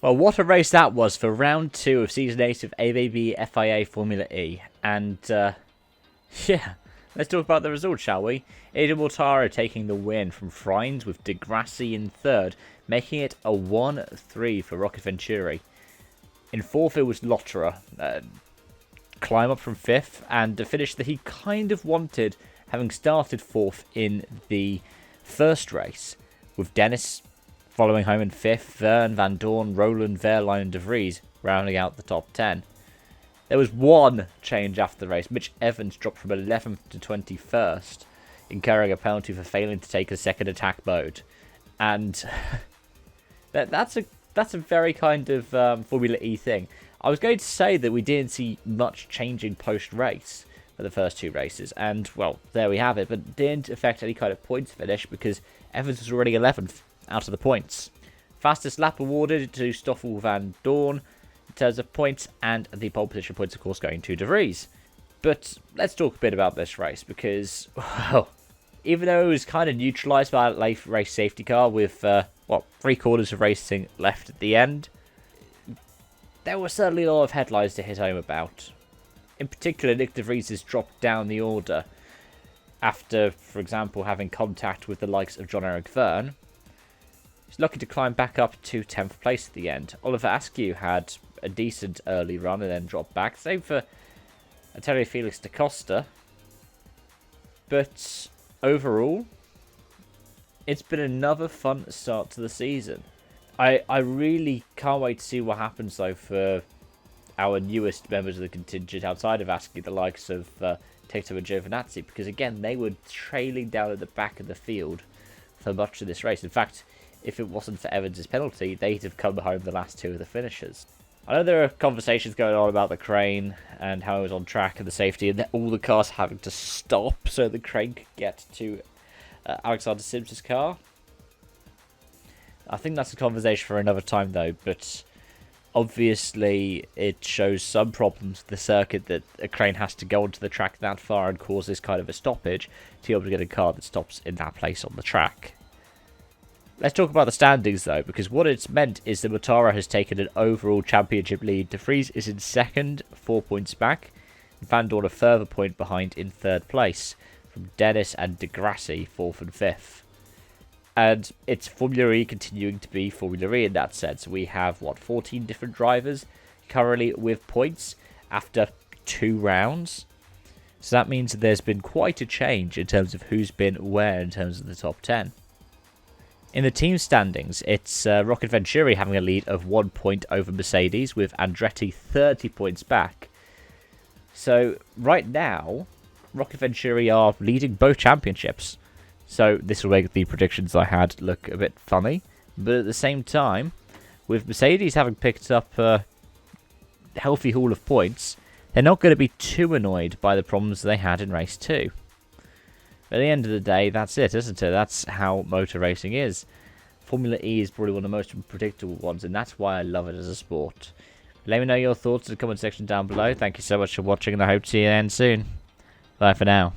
Well, what a race that was for round 2 of Season 8 of ABB FIA Formula E. And, yeah, let's talk about the result, shall we? Ada Mortara taking the win from Frines with Di Grassi in third, making it a 1-3 for Rocket Venturi. In fourth, it was Lotterer, climb up from fifth, and a finish that he kind of wanted, having started fourth in the first race, with Dennis following home in fifth, Vern, Van Dorn, Roland, Verline and De Vries rounding out the top 10. There was one change after the race. Mitch Evans dropped from 11th to 21st, incurring a penalty for failing to take a second attack mode. And that's a very kind of Formula E thing. I was going to say that we didn't see much changing post-race for the first two races, and, well, there we have it, but it didn't affect any kind of points finish because Evans was already 11th out of the points. Fastest lap awarded to Stoffel Van Dorn in terms of points, and the pole position points, of course, going to De Vries. But let's talk a bit about this race because, well, even though it was kind of neutralised by a late race safety car with, 3/4 of racing left at the end, there were certainly a lot of headlines to hit home about. In particular, Nick De Vries has dropped down the order after, for example, having contact with the likes of John-Eric Verne. He's lucky to climb back up to 10th place at the end. Oliver Askew had a decent early run and then dropped back. Same for Terry Felix da Costa. But overall, it's been another fun start to the season. I really can't wait to see what happens, though, for our newest members of the contingent outside of Askew, the likes of Tato and Giovinazzi, because, again, they were trailing down at the back of the field for much of this race. In fact, if it wasn't for Evans' penalty, they'd have come home the last two of the finishers. I know there are conversations going on about the crane and how it was on track and the safety, and all the cars having to stop so the crane could get to Alexander Sims' car. I think that's a conversation for another time, though, but obviously it shows some problems with the circuit that a crane has to go onto the track that far and cause this kind of a stoppage to be able to get a car that stops in that place on the track. Let's talk about the standings, though, because what it's meant is that Mortara has taken an overall championship lead. De Vries is in second, 4 points back. Van Dorn a further point behind in third place, from Dennis and Di Grassi, fourth and fifth. And it's Formula E continuing to be Formula E in that sense. We have, 14 different drivers currently with points after 2 rounds. So that means that there's been quite a change in terms of who's been where in terms of the top 10. In the team standings, it's Rocket Venturi having a lead of 1 point over Mercedes, with Andretti 30 points back. So right now, Rocket Venturi are leading both championships. So this will make the predictions I had look a bit funny. But at the same time, with Mercedes having picked up a healthy haul of points, they're not going to be too annoyed by the problems they had in race 2. At the end of the day, that's it, isn't it? That's how motor racing is. Formula E is probably one of the most unpredictable ones, and that's why I love it as a sport. Let me know your thoughts in the comment section down below. Thank you so much for watching, and I hope to see you again soon. Bye for now.